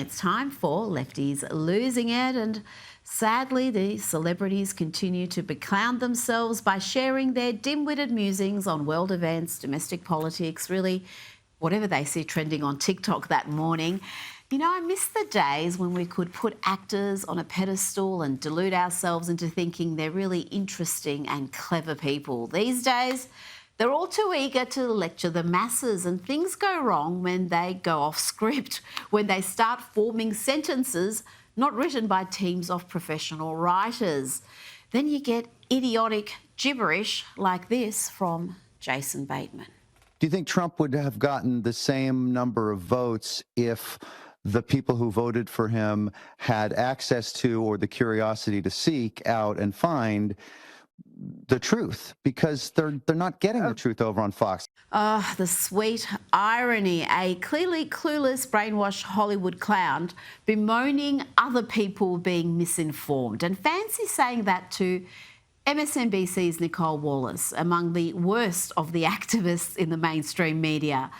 It's time for Lefties Losing It, and sadly the celebrities continue to beclown themselves by sharing their dim-witted musings on world events, domestic politics, really whatever they see trending on TikTok that morning. You know, I miss the days when we could put actors on a pedestal and delude ourselves into thinking they're really interesting and clever people. These days, they're all too eager to lecture the masses, and things go wrong when they go off script, when they start forming sentences not written by teams of professional writers. Then you get idiotic gibberish like this from Jason Bateman. Do you think Trump would have gotten the same number of votes if the people who voted for him had access to or the curiosity to seek out and find the truth, because they're not getting the truth over on Fox? Oh, the sweet irony. A clearly clueless, brainwashed Hollywood clown bemoaning other people being misinformed. And fancy saying that to MSNBC's Nicolle Wallace, among the worst of the activists in the mainstream media.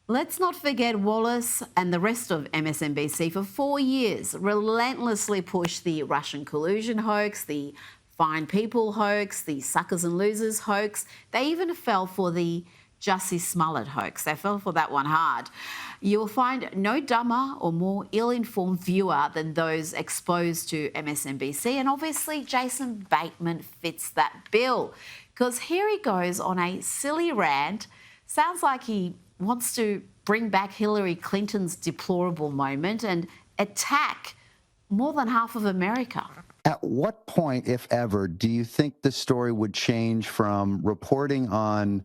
Let's not forget Wallace and the rest of MSNBC for 4 years relentlessly pushed the Russian collusion hoax, the fine people hoax, the suckers and losers hoax. They even fell for the Jussie Smollett hoax. They fell for that one hard. You'll find no dumber or more ill-informed viewer than those exposed to MSNBC, and obviously Jason Bateman fits that bill, because here he goes on a silly rant. Sounds like he wants to bring back Hillary Clinton's deplorable moment and attack more than half of America. At what point, if ever, do you think the story would change from reporting on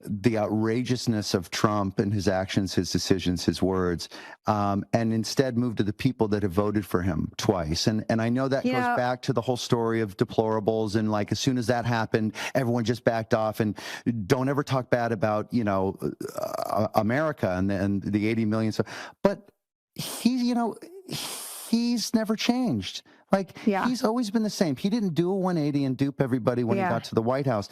the outrageousness of Trump and his actions, his decisions, his words, and instead move to the people that have voted for him twice? And I know that goes back to the whole story of deplorables, and like as soon as that happened, everyone just backed off and don't ever talk bad about, you know, America and the 80 million. So, but he's never changed. Like, he's always been the same. He didn't do a 180 and dupe everybody when he got to the White House.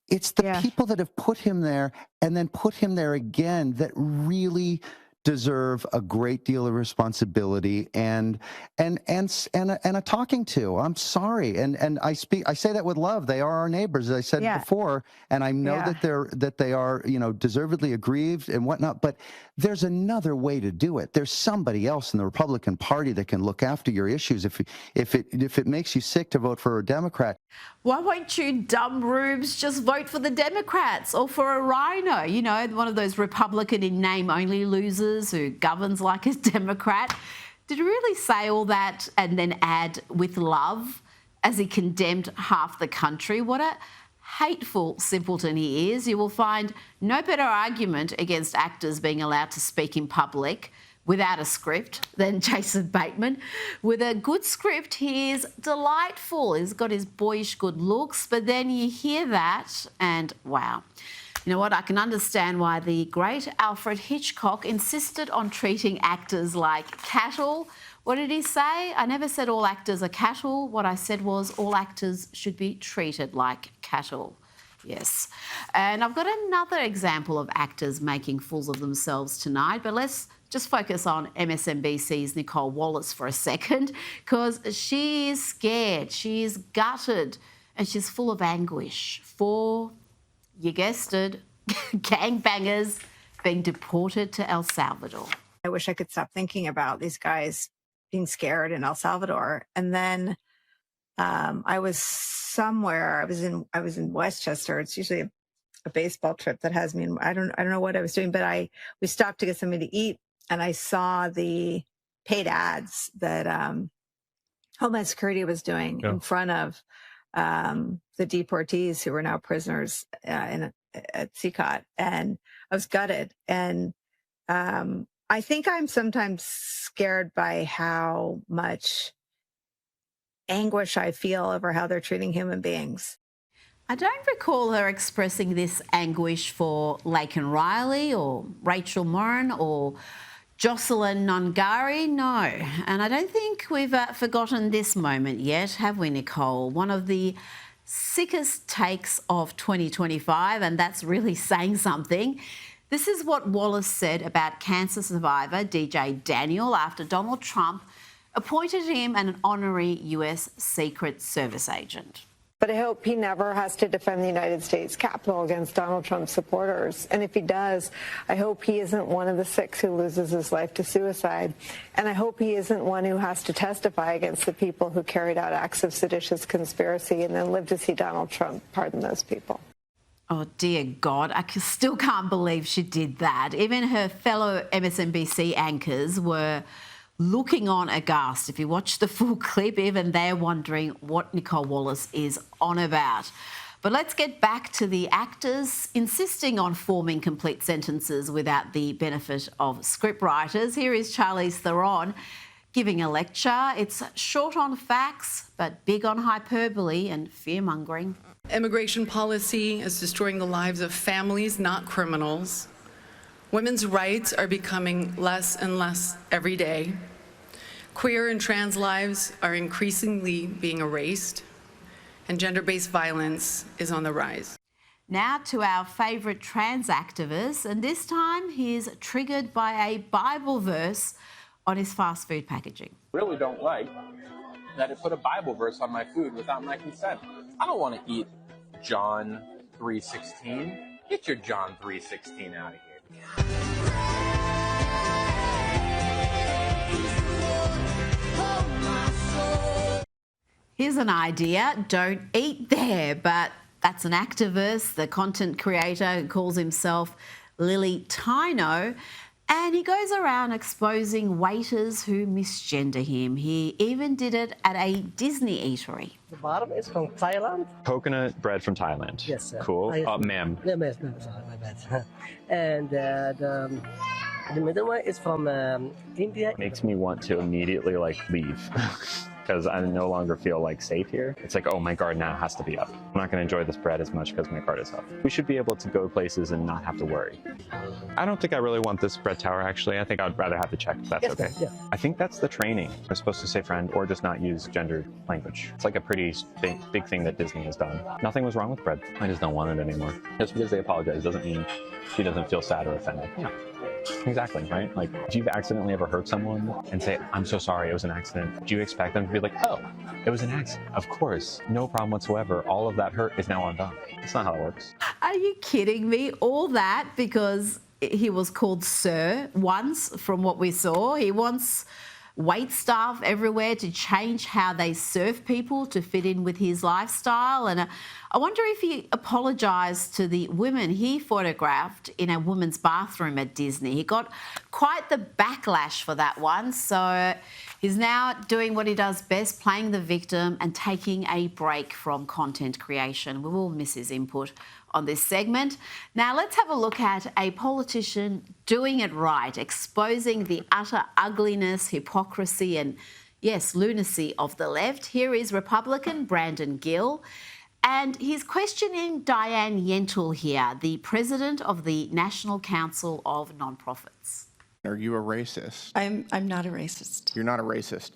It's the people that have put him there and then put him there again that really deserve a great deal of responsibility and a talking to. I'm sorry, and I say that with love. They are our neighbors, as I said before, and I know that they are, you know, deservedly aggrieved and whatnot. But there's another way to do it. There's somebody else in the Republican Party that can look after your issues. If it makes you sick to vote for a Democrat, why won't you dumb rubes just vote for the Democrats or for a rhino? You know, one of those Republican in name only losers who governs like a Democrat. Did he really say all that and then add with love as he condemned half the country? What a hateful simpleton he is. You will find no better argument against actors being allowed to speak in public without a script than Jason Bateman. With a good script, he is delightful. He's got his boyish good looks, but then you hear that and wow. You know what? I can understand why the great Alfred Hitchcock insisted on treating actors like cattle. What did he say? I never said all actors are cattle. What I said was all actors should be treated like cattle. Yes. And I've got another example of actors making fools of themselves tonight, but let's just focus on MSNBC's Nicolle Wallace for a second, because she is scared, she is gutted, and she's full of anguish for, you guessed it, gangbangers being deported to El Salvador. I wish I could stop thinking about these guys being scared in El Salvador. And then I was somewhere. I was in Westchester. It's usually a baseball trip that has me. I don't know what I was doing, but we stopped to get something to eat, and I saw the paid ads that Homeland Security was doing in front of the deportees who were now prisoners at CCOT, and I was gutted. And I think I'm sometimes scared by how much anguish I feel over how they're treating human beings. I don't recall her expressing this anguish for Laken Riley or Rachel Morin or Jocelyn Nungari, no. And I don't think we've forgotten this moment yet, have we, Nicolle? One of the sickest takes of 2025, and that's really saying something. This is what Wallace said about cancer survivor DJ Daniel after Donald Trump appointed him an honorary US Secret Service agent. But I hope he never has to defend the United States Capitol against Donald Trump's supporters. And if he does, I hope he isn't one of the 6 who loses his life to suicide. And I hope he isn't one who has to testify against the people who carried out acts of seditious conspiracy and then live to see Donald Trump pardon those people. Oh, dear God, I still can't believe she did that. Even her fellow MSNBC anchors were looking on aghast. If you watch the full clip, even they're wondering what Nicolle Wallace is on about. But let's get back to the actors insisting on forming complete sentences without the benefit of scriptwriters. Here is Charlize Theron giving a lecture. It's short on facts, but big on hyperbole and fear-mongering. Immigration policy is destroying the lives of families, not criminals. Women's rights are becoming less and less every day. Queer and trans lives are increasingly being erased, and gender-based violence is on the rise. Now to our favourite trans activist, and this time he's triggered by a Bible verse on his fast food packaging. Really don't like that it put a Bible verse on my food without my consent. I don't want to eat John 3:16. Get your John 3:16 out of here. Here's an idea, don't eat there, but that's an activist, the content creator who calls himself Lily Tino, and he goes around exposing waiters who misgender him. He even did it at a Disney eatery. The bottom is from Thailand. Coconut bread from Thailand. Yes, sir. Cool. Ma'am. Yeah, ma'am. Sorry, my bad. And the middle one is from India. Makes me want to immediately leave because I no longer feel safe here. It's like, oh, my guard now has to be up. I'm not going to enjoy this bread as much because my guard is up. We should be able to go places and not have to worry. I don't think I really want this bread tower, actually. I think I'd rather have the check, if that's okay. Yeah. I think that's the training. We're supposed to say friend or just not use gendered language. It's like a pretty big thing that Disney has done. Nothing was wrong with bread. I just don't want it anymore. Just because they apologize doesn't mean she doesn't feel sad or offended. Yeah. Exactly, right? If you've accidentally ever hurt someone and say, I'm so sorry, it was an accident, do you expect them to be like, oh, it was an accident? Of course, no problem whatsoever. All of that hurt is now undone. That's not how it works. Are you kidding me? All that because he was called Sir once, from what we saw. He wants wait staff everywhere to change how they serve people to fit in with his lifestyle. And I wonder if he apologised to the women he photographed in a women's bathroom at Disney. He got quite the backlash for that one. So he's now doing what he does best, playing the victim and taking a break from content creation. We will miss his input on this segment. Now let's have a look at a politician doing it right, exposing the utter ugliness, hypocrisy and, yes, lunacy of the left. Here is Republican Brandon Gill, and he's questioning Diane Yentl here, the president of the National Council of Nonprofits. Are you a racist? I'm not a racist. You're not a racist.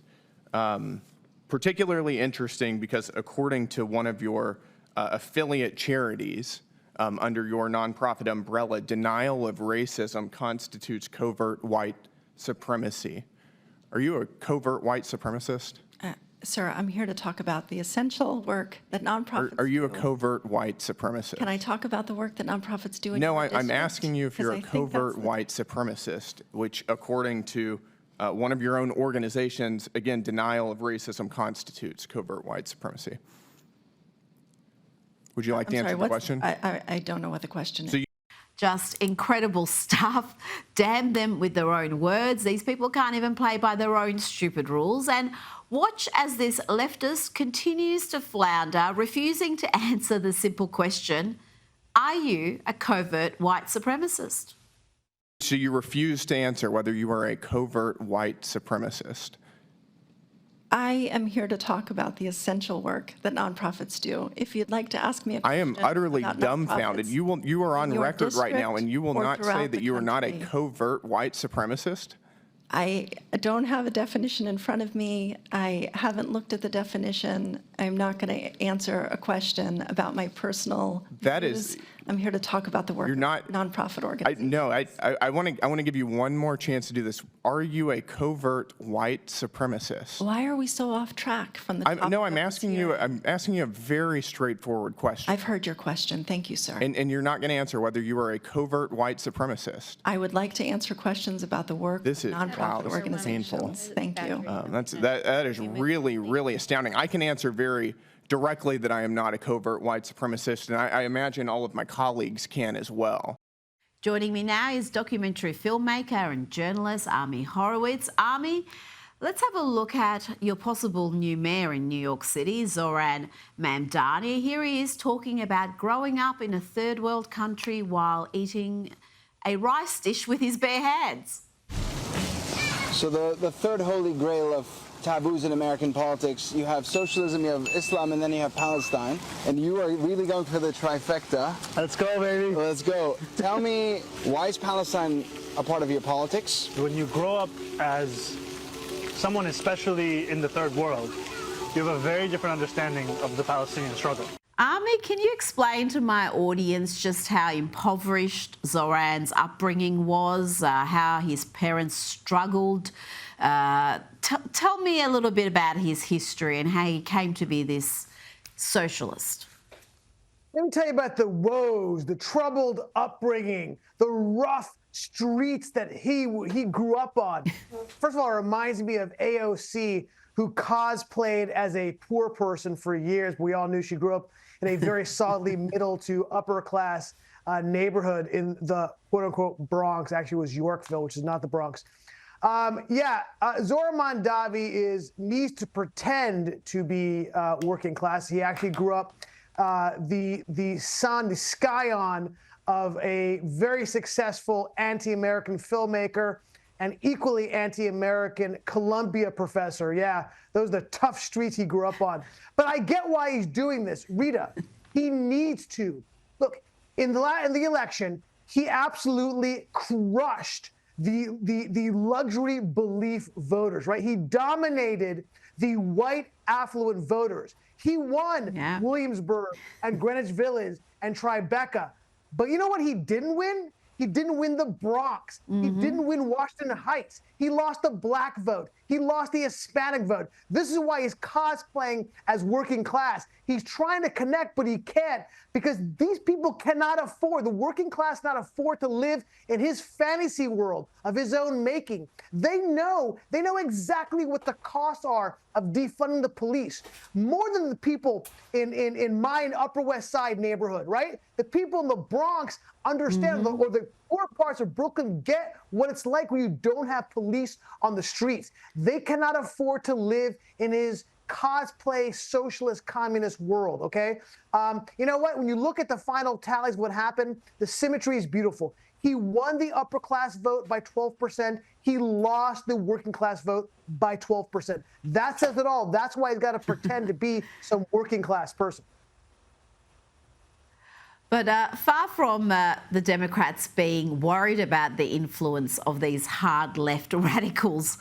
Particularly interesting because according to one of your affiliate charities under your nonprofit umbrella, denial of racism constitutes covert white supremacy. Are you a covert white supremacist? Sir, I'm here to talk about the essential work that nonprofits Are you a do. covert white supremacist? Can I talk about the work that nonprofits do in No, your I'm district? asking you if you're a Because I think that's covert white supremacist, which according to one of your own organizations, again, denial of racism constitutes covert white supremacy. Would you like to answer the question? I don't know what the question is. Just incredible stuff. Damn them with their own words. These people can't even play by their own stupid rules. And watch as this leftist continues to flounder, refusing to answer the simple question, are you a covert white supremacist? So you refuse to answer whether you are a covert white supremacist? I am here to talk about the essential work that nonprofits do. If you'd like to ask me a question I am utterly about dumbfounded. nonprofits You are on in your record right now, and you will district or not say throughout that the you are not a country. covert white supremacist? I don't have a definition in front of me. I haven't looked at the definition. I'm not going to answer a question about my personal views. I'm here to talk about the work of nonprofit organizations. I want to give you one more chance to do this. Are you a covert white supremacist? Why are we so off track from the topic? I'm asking you a very straightforward question. I've heard your question. Thank you, sir. And you're not going to answer whether you are a covert white supremacist. I would like to answer questions about the work of nonprofit organizations. Thank you. That is really, really astounding. I can answer very directly that I am not a covert white supremacist, and I imagine all of my colleagues can as well. Joining me now is documentary filmmaker and journalist Ami Horowitz. Ami, let's have a look at your possible new mayor in New York City, Zoran Mamdani. Here he is talking about growing up in a third world country while eating a rice dish with his bare hands. So the third holy grail of taboos in American politics, you have socialism, you have Islam, and then you have Palestine. And you are really going for the trifecta. Let's go, baby. Let's go. Tell me, why is Palestine a part of your politics? When you grow up as someone, especially in the third world, you have a very different understanding of the Palestinian struggle. Ami, can you explain to my audience just how impoverished Zoran's upbringing was, how his parents struggled? Tell me a little bit about his history and how he came to be this socialist. Let me tell you about the woes, the troubled upbringing, the rough streets that he grew up on. First of all, it reminds me of AOC, who cosplayed as a poor person for years. We all knew she grew up in a very solidly middle to upper class neighborhood in the quote-unquote Bronx. Actually, it was Yorkville, which is not the Bronx. Zoran Mamdani needs to pretend to be working class. He actually grew up the scion of a very successful anti-American filmmaker and equally anti-American Columbia professor. Yeah, those are the tough streets he grew up on. But I get why he's doing this. Rita, he needs to. Look, in the election, he absolutely crushed the luxury belief voters, right? He dominated the white affluent voters. He won Williamsburg and Greenwich Village and Tribeca. But you know what he didn't win? He didn't win the Bronx. He didn't win Washington Heights. He lost the black vote. He lost the Hispanic vote. This is why he's cosplaying as working class. He's trying to connect, but he can't because these people cannot afford, the working class cannot afford to live in his fantasy world of his own making. They know exactly what the costs are of defunding the police, more than the people in my Upper West Side neighborhood, right? The people in the Bronx understand, or the poor parts of Brooklyn get what it's like when you don't have police on the streets. They cannot afford to live in his cosplay socialist communist world, okay? You know what? When you look at the final tallies, what happened, the symmetry is beautiful. He won the upper class vote by 12%. He lost the working class vote by 12%. That says it all. That's why he's got to pretend to be some working class person. But far from the Democrats being worried about the influence of these hard left radicals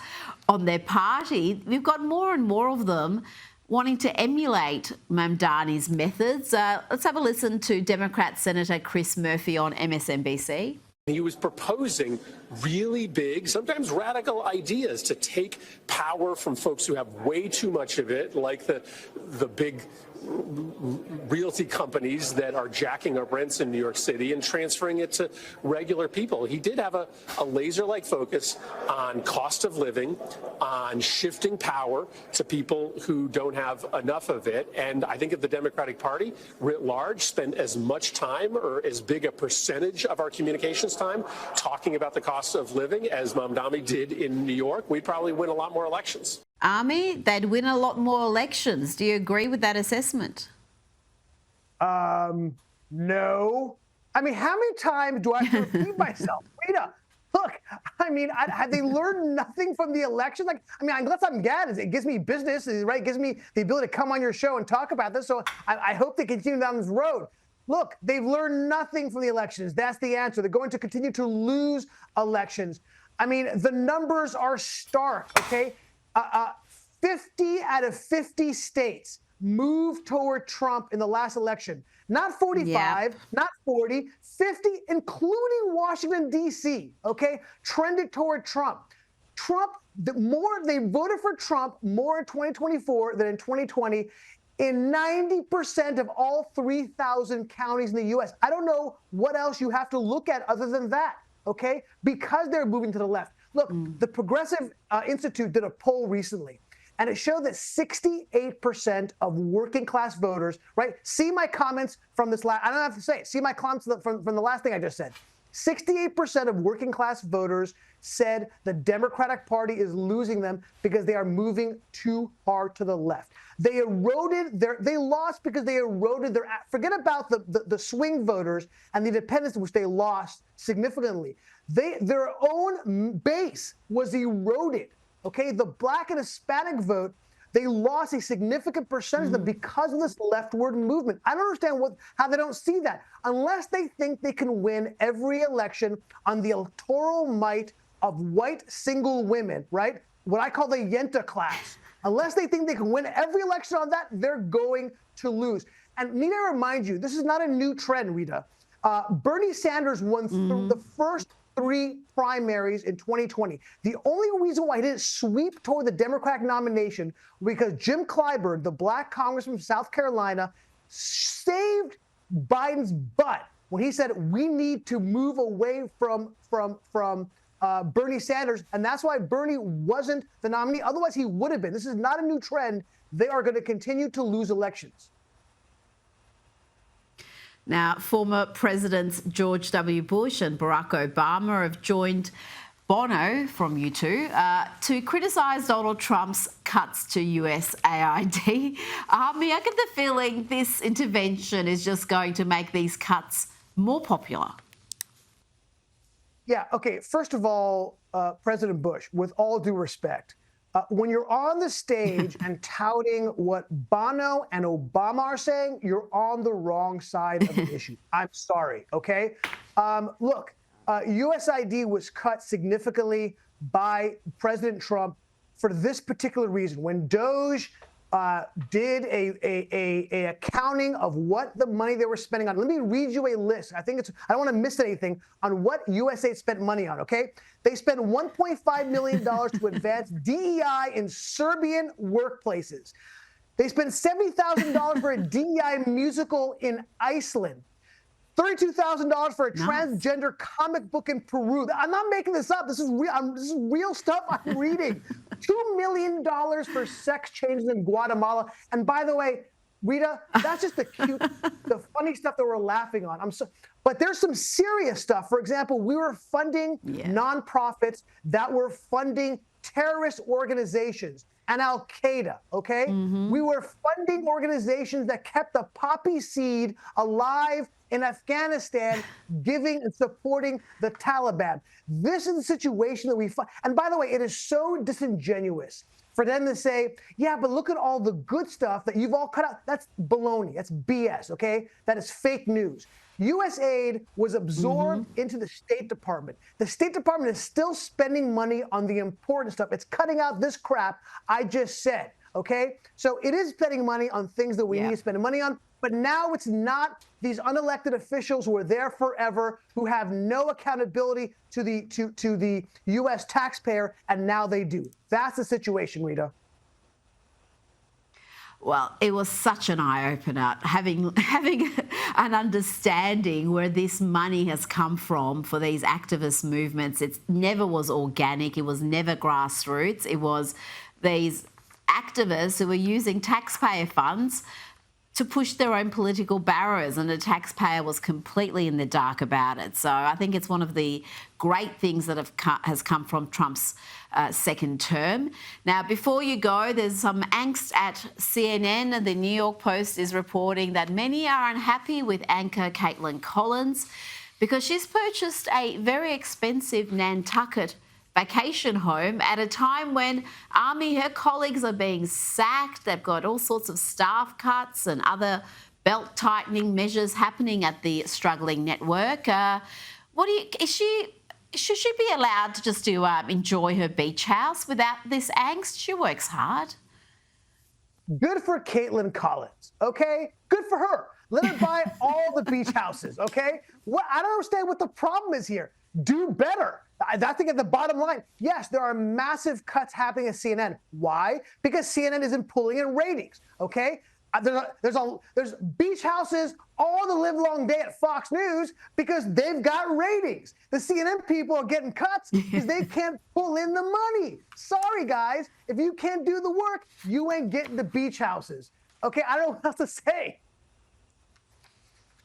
on their party, we've got more and more of them wanting to emulate Mamdani's methods. Let's have a listen to Democrat Senator Chris Murphy on MSNBC. He was proposing really big, sometimes radical ideas to take power from folks who have way too much of it, like the big realty companies that are jacking up rents in New York City and transferring it to regular people. He did have a laser-like focus on cost of living, on shifting power to people who don't have enough of it. And I think if the Democratic Party, writ large, spent as much time or as big a percentage of our communications time talking about the cost of living as Mamdani did in New York, we'd probably win a lot more elections. Ami, they'd win a lot more elections. Do you agree with that assessment? No. I mean, how many times do I have to repeat myself? Rita, look, I mean, have they learned nothing from the election? Like, I mean, unless I'm GAD, it gives me business, right? It gives me the ability to come on your show and talk about this. So I hope they continue down this road. Look, they've learned nothing from the elections. That's the answer. They're going to continue to lose elections. I mean, the numbers are stark, okay? 50 out of 50 states moved toward Trump in the last election. Not 45, not 40, 50, including Washington, D.C., okay, trended toward Trump. They voted for Trump more in 2024 than in 2020 in 90% of all 3,000 counties in the U.S. I don't know what else you have to look at other than that, okay, because they're moving to the left. Look, the Progressive Institute did a poll recently, and it showed that 68% of working class voters, right? See my comments from this last, I don't have to say it. See my comments from the last thing I just said. 68% of working class voters said the Democratic Party is losing them because they are moving too hard to the left. They lost because they eroded their, forget about the swing voters and the independents, which they lost significantly. Their own base was eroded. Okay, the Black and Hispanic vote, they lost a significant percentage of them because of this leftward movement. I don't understand how they don't see that, unless they think they can win every election on the electoral might of white single women, right? What I call the Yenta class. Unless they think they can win every election on that, they're going to lose. And need I remind you, this is not a new trend, Rita. Bernie Sanders won the first 3 primaries in 2020. The only reason why he didn't sweep toward the Democratic nomination was because Jim Clyburn, the Black congressman from South Carolina, saved Biden's butt when he said we need to move away from Bernie Sanders, and that's why Bernie wasn't the nominee. Otherwise, he would have been. This is not a new trend. They are going to continue to lose elections. Now, former Presidents George W. Bush and Barack Obama have joined Bono from U2 to criticise Donald Trump's cuts to USAID. I get the feeling this intervention is just going to make these cuts more popular. Yeah, okay. First of all, President Bush, with all due respect, when you're on the stage and touting what Bono and Obama are saying, you're on the wrong side of the issue. I'm sorry, okay? Look, USAID was cut significantly by President Trump for this particular reason. When DOJ did a accounting of what the money they were spending on. Let me read you a list. I don't want to miss anything on what USAID spent money on, okay? They spent $1.5 million to advance DEI in Serbian workplaces. They spent $70,000 for a DEI musical in Iceland. $32,000 for a transgender comic book in Peru. I'm not making this up. This is real stuff I'm reading. $2 million for sex changes in Guatemala. And by the way, Rita, that's just the funny stuff that we're laughing on. But there's some serious stuff. For example, we were funding nonprofits that were funding terrorist organizations and Al-Qaeda, okay? We were funding organizations that kept the poppy seed alive in Afghanistan, giving and supporting the Taliban. This is the situation that we find. And by the way, it is so disingenuous for them to say, yeah, but look at all the good stuff that you've all cut out. That's baloney. That's BS, okay? That is fake news. USAID was absorbed into the State Department. The State Department is still spending money on the important stuff. It's cutting out this crap I just said, okay? So it is spending money on things that we need to spend money on, but now it's not these unelected officials who are there forever, who have no accountability to the U.S. taxpayer, and now they do. That's the situation, Rita. Well, it was such an eye-opener, having an understanding where this money has come from for these activist movements. It never was organic. It was never grassroots. It was these activists who were using taxpayer funds to push their own political barrows, and the taxpayer was completely in the dark about it. So I think it's one of the great things that has come from Trump's second term. Now, before you go, there's some angst at CNN, and the New York Post is reporting that many are unhappy with anchor Caitlin Collins because she's purchased a very expensive Nantucket vacation home at a time when her colleagues are being sacked. They've got all sorts of staff cuts and other belt tightening measures happening at the struggling network. Should she be allowed to just enjoy her beach house without this angst? She works hard. Good for Caitlin Collins, okay? Good for her. Let her buy all the beach houses, okay? I don't understand what the problem is here. Do better. I think at the bottom line, yes, there are massive cuts happening at CNN. Why? Because CNN isn't pulling in ratings, okay? There's beach houses all the live long day at Fox News because they've got ratings. The CNN people are getting cuts because they can't pull in the money. Sorry, guys. If you can't do the work, you ain't getting the beach houses. Okay, I don't know what else to say.